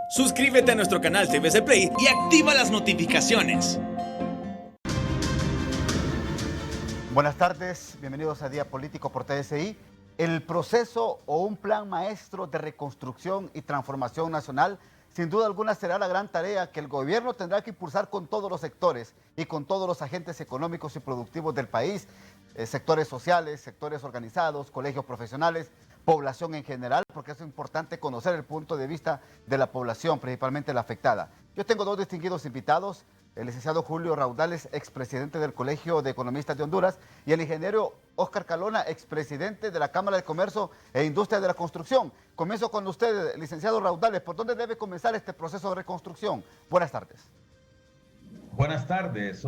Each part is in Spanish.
Suscríbete a nuestro canal TVC Play y activa las notificaciones. Buenas tardes, bienvenidos a Día Político por TSI. El proceso o un plan maestro de reconstrucción y transformación nacional, sin duda alguna será la gran tarea que el gobierno tendrá que impulsar con todos los sectores y con todos los agentes económicos y productivos del país, sectores sociales, sectores organizados, colegios profesionales, población en general, porque es importante conocer el punto de vista de la población, principalmente la afectada. Yo tengo dos distinguidos invitados, el licenciado Julio Raudales, expresidente del Colegio de Economistas de Honduras, y el ingeniero Óscar Calona, expresidente de la Cámara de Comercio e Industria de la Construcción. Comienzo con usted, licenciado Raudales. ¿Por dónde debe comenzar este proceso de reconstrucción? Buenas tardes. Buenas tardes,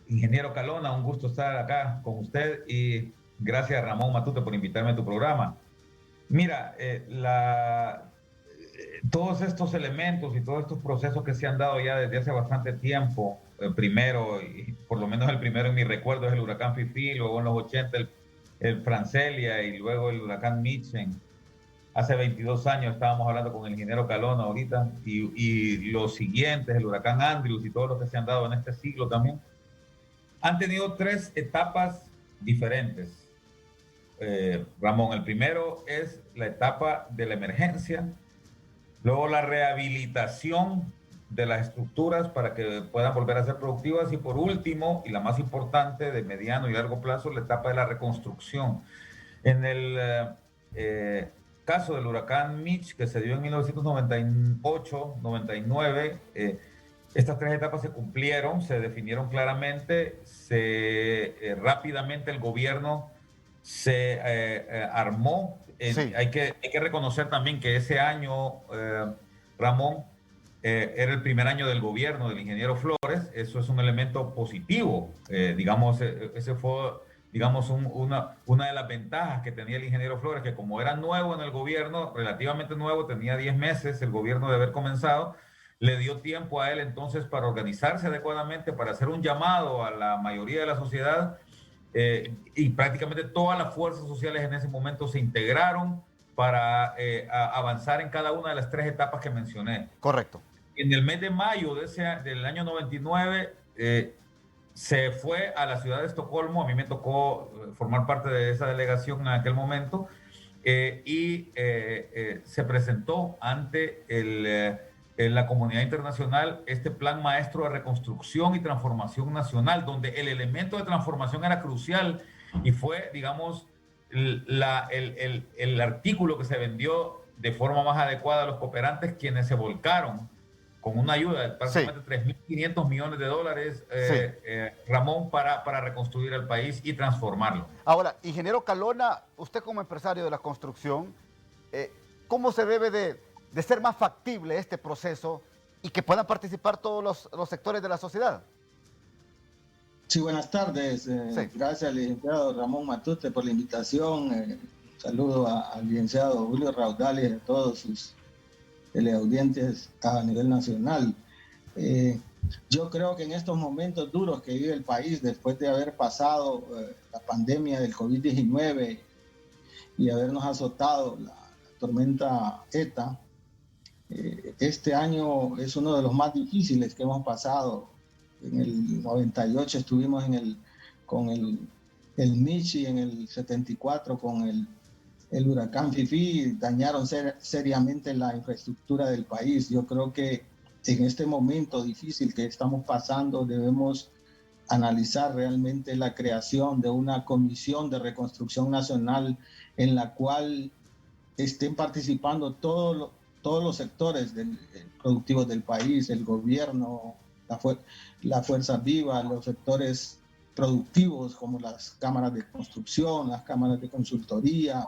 ingeniero Calona, un gusto estar acá con usted y gracias Ramón Matute por invitarme a tu programa. Mira, todos estos elementos y todos estos procesos que se han dado ya desde hace bastante tiempo, primero, y por lo menos el primero en mi recuerdo es el huracán Fifi, luego en los 80 el Francelia y luego el huracán Mitchell. Hace 22 años estábamos hablando con el ingeniero Calona ahorita y los siguientes, el huracán Andrews y todos los que se han dado en este siglo también, han tenido tres etapas diferentes. Ramón, el primero es la etapa de la emergencia, luego la rehabilitación de las estructuras para que puedan volver a ser productivas y por último, y la más importante de mediano y largo plazo, la etapa de la reconstrucción. En el caso del huracán Mitch, que se dio en 1998-99, estas tres etapas se cumplieron, se definieron claramente, rápidamente el gobierno se armó. Sí. Hay que reconocer también que ese año, Ramón, era el primer año del gobierno del ingeniero Flores. Eso es un elemento positivo. Digamos, ese fue, digamos, una de las ventajas que tenía el ingeniero Flores, que como era nuevo en el gobierno, relativamente nuevo, tenía 10 meses el gobierno de haber comenzado, le dio tiempo a él entonces para organizarse adecuadamente, para hacer un llamado a la mayoría de la sociedad. Y prácticamente todas las fuerzas sociales en ese momento se integraron para avanzar en cada una de las tres etapas que mencioné. Correcto. En el mes de mayo del año 99 se fue a la ciudad de Estocolmo. A mí me tocó formar parte de esa delegación en aquel momento y se presentó ante la comunidad internacional este plan maestro de reconstrucción y transformación nacional, donde el elemento de transformación era crucial y fue, digamos, el artículo que se vendió de forma más adecuada a los cooperantes, quienes se volcaron con una ayuda de prácticamente 3.500 millones de dólares, Ramón, para reconstruir el país y transformarlo. Ahora, ingeniero Calona, usted como empresario de la construcción, ¿cómo se debe de ser más factible este proceso y que puedan participar todos los sectores de la sociedad? Sí, buenas tardes. Gracias al licenciado Ramón Matute por la invitación. Saludo al licenciado Julio Raudales y a todos sus teleaudientes a nivel nacional. Yo creo que en estos momentos duros que vive el país, después de haber pasado la pandemia del COVID-19 y habernos azotado la tormenta ETA, este año es uno de los más difíciles que hemos pasado. En el 98 estuvimos con el Mitch y en el 74 con el huracán Fifi, dañaron seriamente la infraestructura del país. Yo creo que en este momento difícil que estamos pasando debemos analizar realmente la creación de una comisión de reconstrucción nacional en la cual estén participando todos los sectores productivos del país, el gobierno, la fuerza viva, los sectores productivos como las cámaras de construcción, las cámaras de consultoría,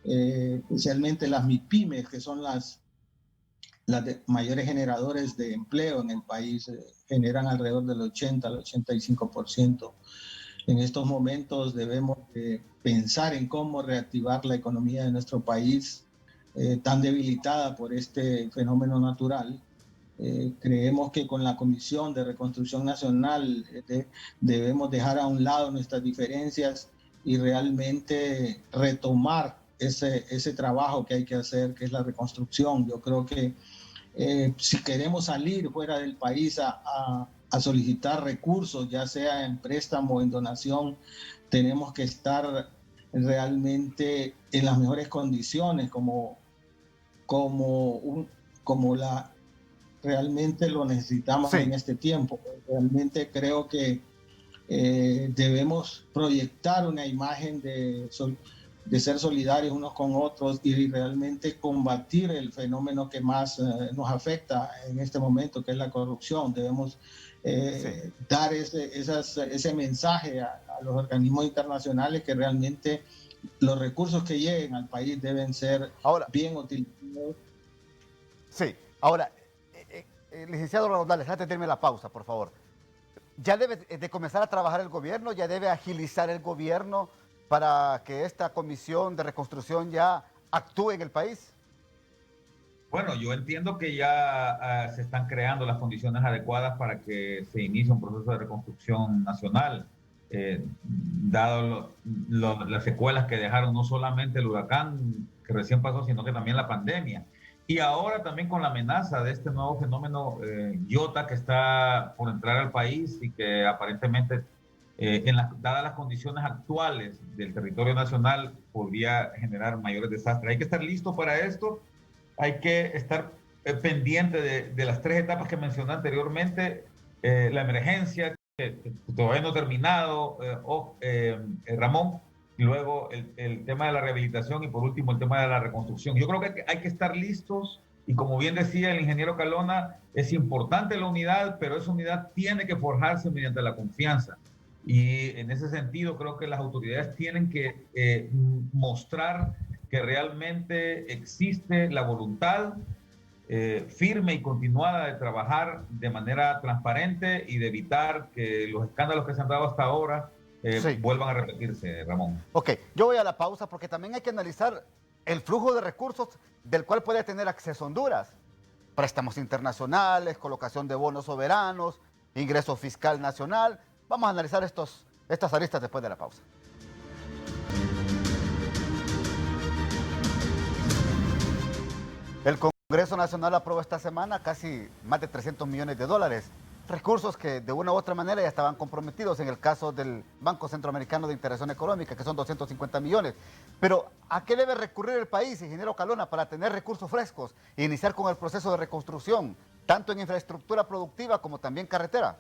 especialmente las MIPYMES, que son las mayores generadores de empleo en el país, generan alrededor del 80 al 85%. En estos momentos debemos pensar en cómo reactivar la economía de nuestro país, tan debilitada por este fenómeno natural. Creemos que con la Comisión de Reconstrucción Nacional debemos dejar a un lado nuestras diferencias y realmente retomar ese trabajo que hay que hacer, que es la reconstrucción. Yo creo que si queremos salir fuera del país a solicitar recursos, ya sea en préstamo o en donación, tenemos que estar realmente en las mejores condiciones, realmente lo necesitamos en este tiempo. Realmente creo que debemos proyectar una imagen de ser solidarios unos con otros y realmente combatir el fenómeno que más nos afecta en este momento, que es la corrupción. Debemos dar ese mensaje a los organismos internacionales que realmente los recursos que lleguen al país deben ser bien utilizados. Sí, ahora, licenciado Raudales, antes de irme la pausa, por favor. ¿Ya debe de comenzar a trabajar el gobierno? ¿Ya debe agilizar el gobierno para que esta comisión de reconstrucción ya actúe en el país? Bueno, yo entiendo que ya se están creando las condiciones adecuadas para que se inicie un proceso de reconstrucción nacional, dado las secuelas que dejaron no solamente el huracán que recién pasó, sino que también la pandemia. Y ahora también con la amenaza de este nuevo fenómeno Iota que está por entrar al país y que aparentemente, dadas las condiciones actuales del territorio nacional, podría generar mayores desastres. Hay que estar listo para esto. Hay que estar pendiente de las tres etapas que mencioné anteriormente, la emergencia, que todavía no ha terminado, Ramón, luego el tema de la rehabilitación y por último el tema de la reconstrucción. Yo creo que hay que estar listos y como bien decía el ingeniero Calona, es importante la unidad, pero esa unidad tiene que forjarse mediante la confianza. Y en ese sentido creo que las autoridades tienen que mostrar que realmente existe la voluntad firme y continuada de trabajar de manera transparente y de evitar que los escándalos que se han dado hasta ahora vuelvan a repetirse, Ramón. Ok, yo voy a la pausa porque también hay que analizar el flujo de recursos del cual puede tener acceso Honduras. Préstamos internacionales, colocación de bonos soberanos, ingreso fiscal nacional. Vamos a analizar estas aristas después de la pausa. El Congreso Nacional aprobó esta semana casi más de 300 millones de dólares, recursos que de una u otra manera ya estaban comprometidos en el caso del Banco Centroamericano de Integración Económica, que son 250 millones. Pero, ¿a qué debe recurrir el país, ingeniero Calona, para tener recursos frescos e iniciar con el proceso de reconstrucción, tanto en infraestructura productiva como también carretera?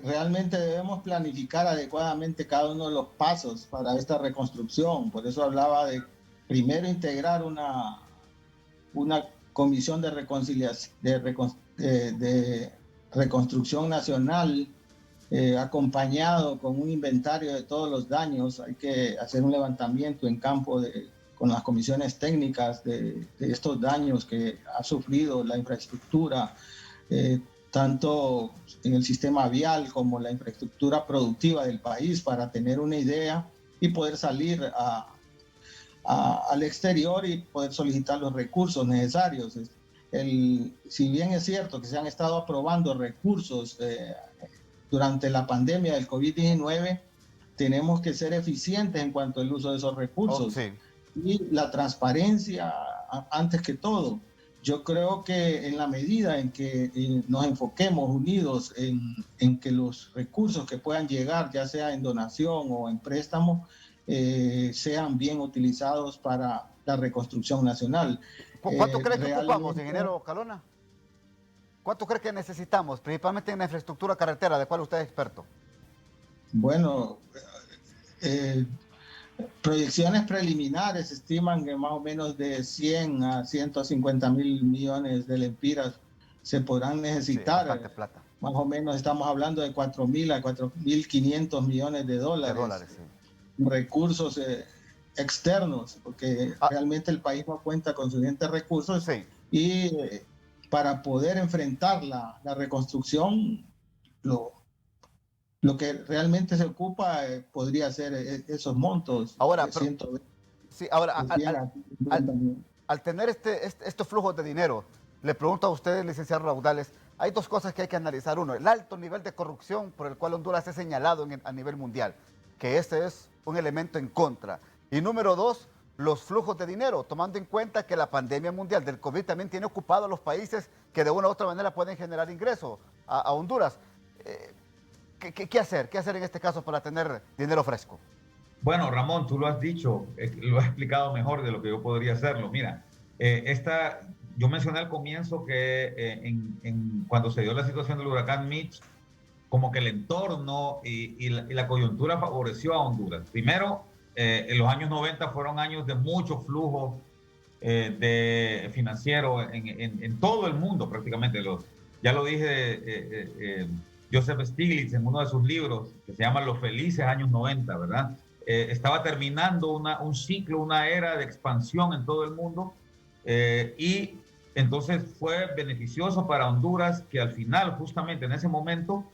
Realmente debemos planificar adecuadamente cada uno de los pasos para esta reconstrucción. Por eso hablaba de primero integrar una comisión de reconciliación, de reconstrucción nacional, acompañado con un inventario de todos los daños. Hay que hacer un levantamiento en campo con las comisiones técnicas de estos daños que ha sufrido la infraestructura, tanto en el sistema vial como la infraestructura productiva del país, para tener una idea y poder salir al exterior y poder solicitar los recursos necesarios. Si bien es cierto que se han estado aprobando recursos durante la pandemia del COVID-19, tenemos que ser eficientes en cuanto al uso de esos recursos. Y la transparencia antes que todo. Yo creo que en la medida en que nos enfoquemos unidos en que los recursos que puedan llegar, ya sea en donación o en préstamo, sean bien utilizados para la reconstrucción nacional. ¿Cuánto cree que ocupamos, ingeniero Calona? ¿Cuánto cree que necesitamos, principalmente en la infraestructura carretera, de cuál usted es experto? Bueno, proyecciones preliminares estiman que más o menos de 100 a 150 mil millones de lempiras se podrán necesitar. Bastante plata. Más o menos estamos hablando de 4.000 a 4.500 millones de dólares. Recursos externos, porque realmente el país no cuenta con suficientes recursos y para poder enfrentar la reconstrucción, lo que realmente se ocupa podría ser esos montos. Ahora, al tener estos flujos de dinero, le pregunto a usted, licenciado Raudales, hay dos cosas que hay que analizar. Uno, el alto nivel de corrupción por el cual Honduras es señalado a nivel mundial, que ese es un elemento en contra. Y número dos, los flujos de dinero, tomando en cuenta que la pandemia mundial del COVID también tiene ocupado a los países que de una u otra manera pueden generar ingresos a Honduras. ¿Qué hacer? ¿Qué hacer en este caso para tener dinero fresco? Bueno, Ramón, tú lo has dicho, lo has explicado mejor de lo que yo podría hacerlo. Mira, yo mencioné al comienzo que cuando se dio la situación del huracán Mitch, como que el entorno y la coyuntura favoreció a Honduras. Primero, en los años 90 fueron años de mucho flujo de financiero en todo el mundo prácticamente. Ya lo dije Joseph Stiglitz en uno de sus libros que se llama Los felices años 90, ¿verdad? Estaba terminando un ciclo, una era de expansión en todo el mundo y entonces fue beneficioso para Honduras que al final, justamente en ese momento,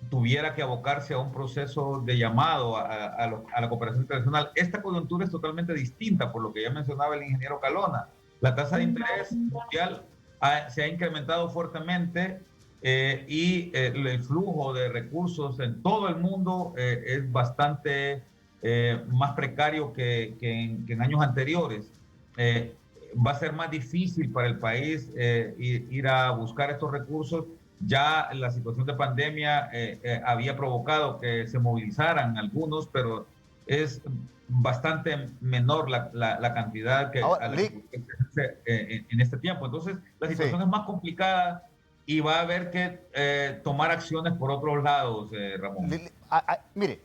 tuviera que abocarse a un proceso de llamado a la cooperación internacional. Esta coyuntura es totalmente distinta, por lo que ya mencionaba el ingeniero Calona. La tasa de interés mundial se ha incrementado fuertemente y el flujo de recursos en todo el mundo es bastante más precario que en años anteriores. Va a ser más difícil para el país ir a buscar estos recursos. Ya la situación de pandemia había provocado que se movilizaran algunos, pero es bastante menor la cantidad que en este tiempo. Entonces, la situación es más complicada y va a haber que tomar acciones por otros lados, Ramón. Mire,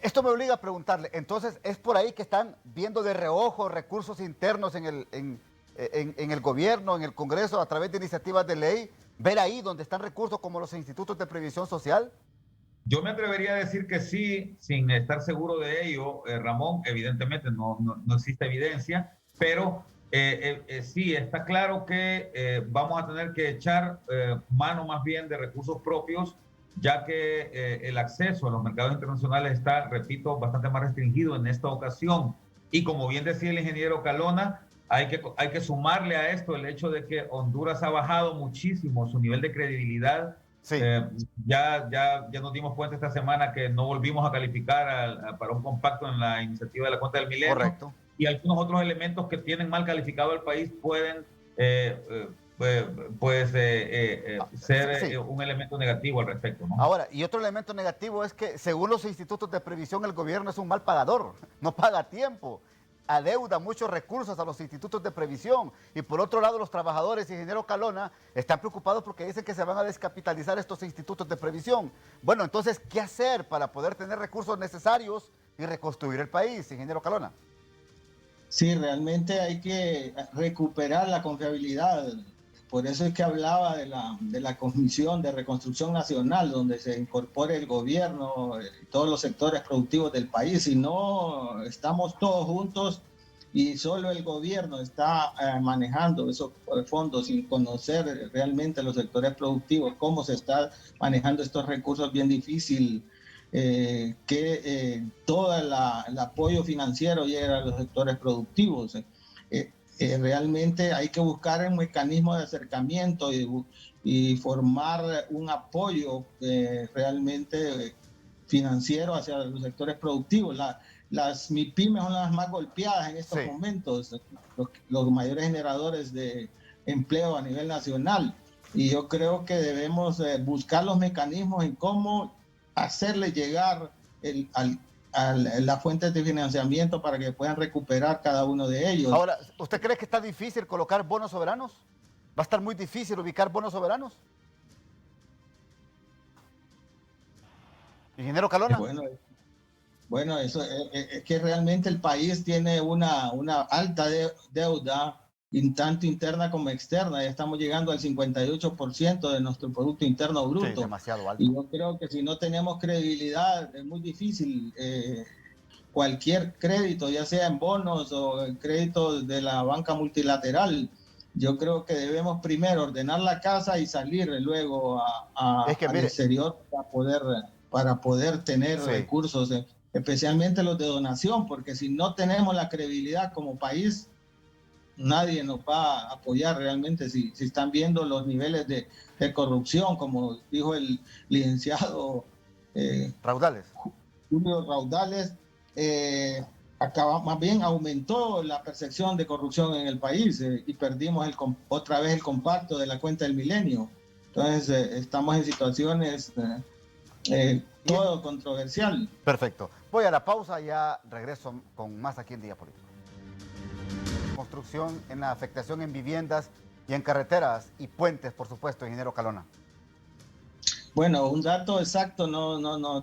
esto me obliga a preguntarle, entonces, ¿es por ahí que están viendo de reojo recursos internos en el gobierno, en el Congreso, a través de iniciativas de ley? ¿Ver ahí donde están recursos como los institutos de previsión social? Yo me atrevería a decir que sí, sin estar seguro de ello, Ramón. Evidentemente no existe evidencia, pero sí, está claro que vamos a tener que echar mano más bien de recursos propios, ya que el acceso a los mercados internacionales está, repito, bastante más restringido en esta ocasión. Y como bien decía el ingeniero Calona, hay que sumarle a esto el hecho de que Honduras ha bajado muchísimo su nivel de credibilidad. Sí. Ya nos dimos cuenta esta semana que no volvimos a calificar para un compacto en la iniciativa de la Cuenta del Milenio. Correcto. Y algunos otros elementos que tienen mal calificado al país pueden ser un elemento negativo al respecto, ¿no? Ahora, y otro elemento negativo es que según los institutos de previsión el gobierno es un mal pagador, no paga a tiempo, adeuda muchos recursos a los institutos de previsión, y por otro lado los trabajadores, ingeniero Calona, están preocupados porque dicen que se van a descapitalizar estos institutos de previsión. Bueno, entonces, ¿qué hacer para poder tener recursos necesarios y reconstruir el país, ingeniero Calona? Sí, realmente hay que recuperar la confiabilidad. Por eso es que hablaba de la Comisión de Reconstrucción Nacional, donde se incorpore el gobierno, todos los sectores productivos del país. Si no, estamos todos juntos y solo el gobierno está manejando esos fondos sin conocer realmente los sectores productivos, cómo se está manejando estos recursos, bien difícil que todo el apoyo financiero llegue a los sectores productivos. Realmente hay que buscar un mecanismo de acercamiento y formar un apoyo realmente financiero hacia los sectores productivos. Las MIPYMES son las más golpeadas en estos momentos, los mayores generadores de empleo a nivel nacional. Y yo creo que debemos buscar los mecanismos en cómo hacerle llegar las fuentes de financiamiento para que puedan recuperar cada uno de ellos. Ahora, ¿usted cree que está difícil colocar bonos soberanos? ¿Va a estar muy difícil ubicar bonos soberanos? Ingeniero Calona. Bueno, eso es que realmente el país tiene una alta deuda, tanto interna como externa. Ya estamos llegando al 58% de nuestro Producto Interno Bruto. Sí, demasiado alto. Y yo creo que si no tenemos credibilidad es muy difícil. Cualquier crédito, ya sea en bonos o en créditos de la banca multilateral, yo creo que debemos primero ordenar la casa y salir luego al exterior para poder tener recursos, especialmente los de donación, porque si no tenemos la credibilidad como país, nadie nos va a apoyar realmente. Si están viendo los niveles de corrupción, como dijo el licenciado Raudales. Julio Raudales, más bien aumentó la percepción de corrupción en el país y perdimos otra vez el compacto de la cuenta del milenio. Entonces, estamos en situaciones todo controversial. Perfecto. Voy a la pausa, ya regreso con más aquí en Día Político. Construcción en la afectación en viviendas y en carreteras y puentes, por supuesto, ingeniero Calona. Bueno, un dato exacto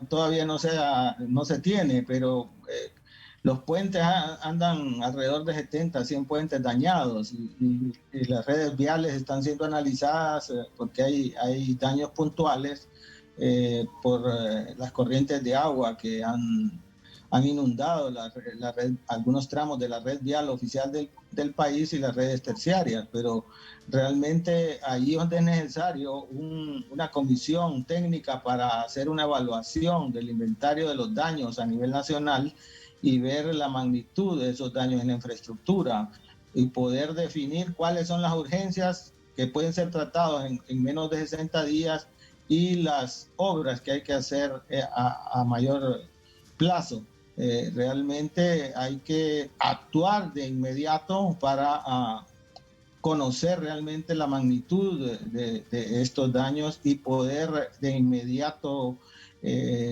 todavía no se tiene, pero los puentes andan alrededor de 70, 100 puentes dañados y las redes viales están siendo analizadas porque hay daños puntuales por las corrientes de agua que han inundado algunos tramos de la red vial oficial del país y las redes terciarias, pero realmente ahí es donde es necesario una comisión técnica para hacer una evaluación del inventario de los daños a nivel nacional y ver la magnitud de esos daños en la infraestructura y poder definir cuáles son las urgencias que pueden ser tratadas en menos de 60 días y las obras que hay que hacer a mayor plazo. Realmente hay que actuar de inmediato para conocer realmente la magnitud de estos daños y poder de inmediato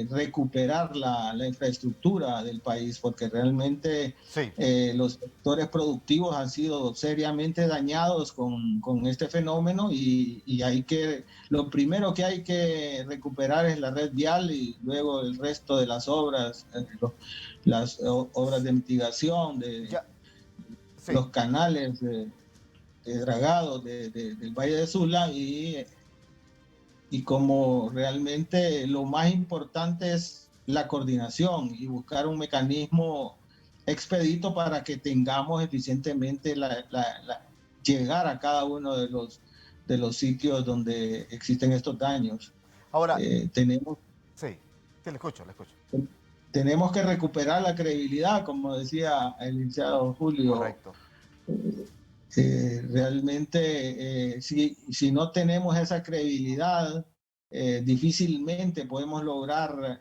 recuperar la infraestructura del país, porque realmente sí. Los sectores productivos han sido seriamente dañados con este fenómeno y lo primero que hay que recuperar es la red vial y luego el resto de las obras, las obras de mitigación, Sí. los canales de dragado del Valle de Sula y como realmente lo más importante es la coordinación y buscar un mecanismo expedito para que tengamos eficientemente llegar a cada uno de los sitios donde existen estos daños. Ahora, tenemos le escucho. Tenemos que recuperar la credibilidad, como decía el licenciado Julio. Correcto. Realmente, si no tenemos esa credibilidad, difícilmente podemos lograr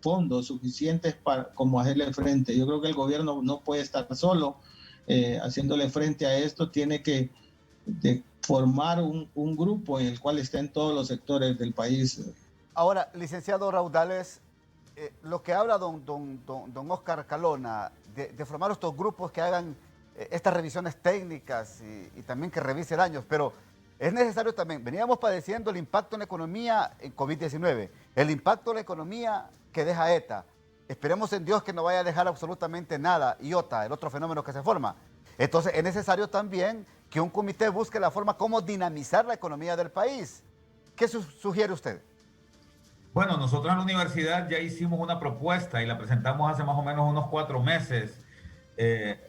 fondos suficientes como hacerle frente. Yo creo que el gobierno no puede estar solo haciéndole frente a esto, tiene que formar un grupo en el cual estén todos los sectores del país. Ahora, licenciado Raudales, lo que habla don Oscar Calona, de formar estos grupos que hagan estas revisiones técnicas y también que revise daños, pero es necesario también, veníamos padeciendo el impacto en la economía en COVID-19, el impacto en la economía que deja ETA. Esperemos en Dios que no vaya a dejar absolutamente nada, IOTA, el otro fenómeno que se forma. Entonces es necesario también que un comité busque la forma como dinamizar la economía del país. ¿Qué sugiere usted? Bueno, nosotros en la universidad ya hicimos una propuesta y la presentamos hace más o menos unos 4 meses.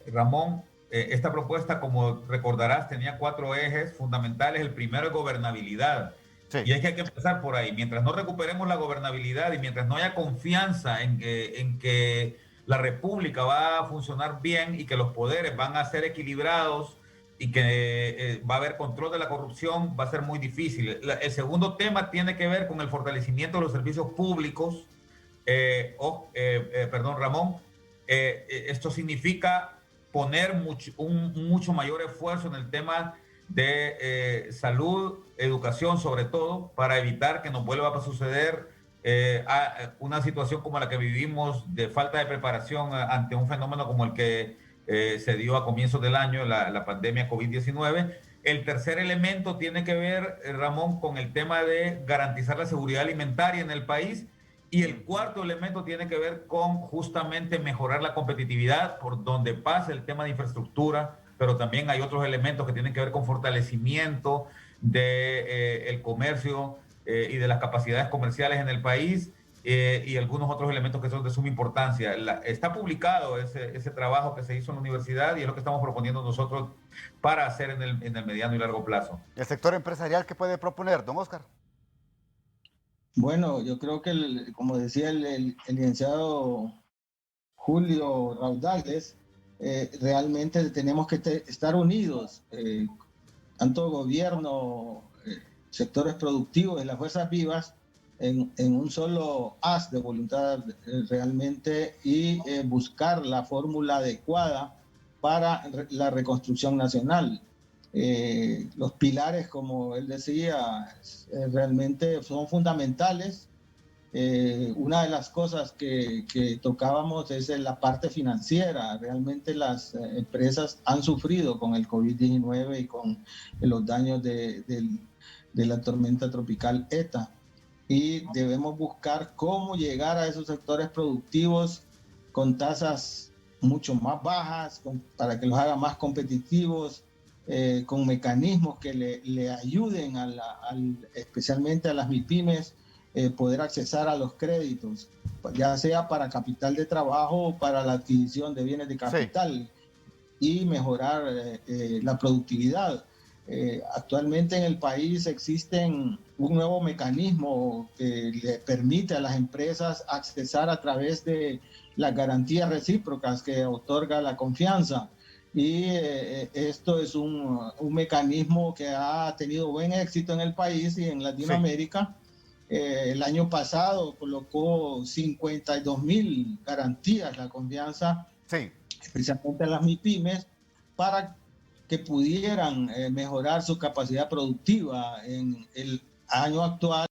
Ramón, esta propuesta, como recordarás, tenía 4 ejes fundamentales. El primero es gobernabilidad. Sí. Y es que hay que empezar por ahí. Mientras no recuperemos la gobernabilidad y mientras no haya confianza en que la república va a funcionar bien y que los poderes van a ser equilibrados y que va a haber control de la corrupción, va a ser muy difícil. El segundo tema tiene que ver con el fortalecimiento de los servicios públicos. Perdón, Ramón. Esto significa poner un mucho mayor esfuerzo en el tema de salud, educación sobre todo, para evitar que nos vuelva a suceder una situación como la que vivimos de falta de preparación ante un fenómeno como el que se dio a comienzos del año, la pandemia COVID-19. El tercer elemento tiene que ver, Ramón, con el tema de garantizar la seguridad alimentaria en el país. Y el cuarto elemento tiene que ver con justamente mejorar la competitividad por donde pasa el tema de infraestructura, pero también hay otros elementos que tienen que ver con fortalecimiento del comercio y de las capacidades comerciales en el país y algunos otros elementos que son de suma importancia. Está publicado ese trabajo que se hizo en la universidad y es lo que estamos proponiendo nosotros para hacer en el mediano y largo plazo. ¿El sector empresarial qué puede proponer, don Oscar? Bueno, yo creo que, como decía el licenciado Julio Raudales, realmente tenemos que estar unidos, tanto gobierno, sectores productivos y las fuerzas vivas, en un solo haz de voluntad realmente y buscar la fórmula adecuada para la reconstrucción nacional. Los pilares, como él decía, realmente son fundamentales. Una de las cosas que tocábamos es en la parte financiera. Realmente las empresas han sufrido con el COVID-19 y con los daños de la tormenta tropical ETA. Y debemos buscar cómo llegar a esos sectores productivos con tasas mucho más bajas, para que los haga más competitivos, con mecanismos que le ayuden especialmente a las MIPYMES, poder accesar a los créditos, ya sea para capital de trabajo o para la adquisición de bienes de capital, y mejorar la productividad. Actualmente en el país existe un nuevo mecanismo que le permite a las empresas accesar a través de las garantías recíprocas que otorga la confianza. Y esto es un mecanismo que ha tenido buen éxito en el país y en Latinoamérica. El año pasado colocó 52,000 garantías la confianza, especialmente a las MIPYMES, para que pudieran mejorar su capacidad productiva. En el año actual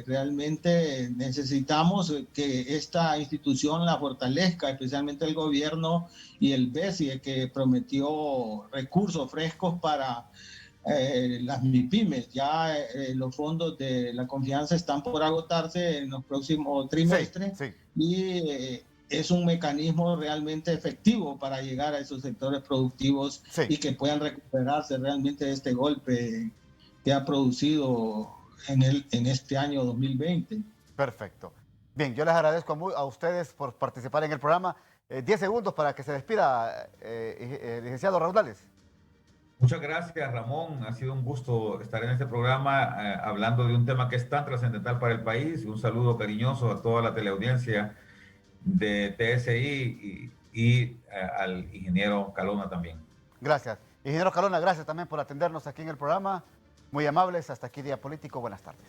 realmente necesitamos que esta institución la fortalezca, especialmente el gobierno y el BESIE, que prometió recursos frescos para las MIPYMES. Ya los fondos de la confianza están por agotarse en los próximos trimestres, y es un mecanismo realmente efectivo para llegar a esos sectores productivos y que puedan recuperarse realmente de este golpe que ha producido en este año 2020. Perfecto. Bien, yo les agradezco a ustedes por participar en el programa. 10 segundos para que se despida, licenciado Raudales. Muchas gracias, Ramón. Ha sido un gusto estar en este programa hablando de un tema que es tan trascendental para el país. Un saludo cariñoso a toda la teleaudiencia de TSI y al ingeniero Calona también. Gracias. Ingeniero Calona, gracias también por atendernos aquí en el programa. Muy amables. Hasta aquí Día Político. Buenas tardes.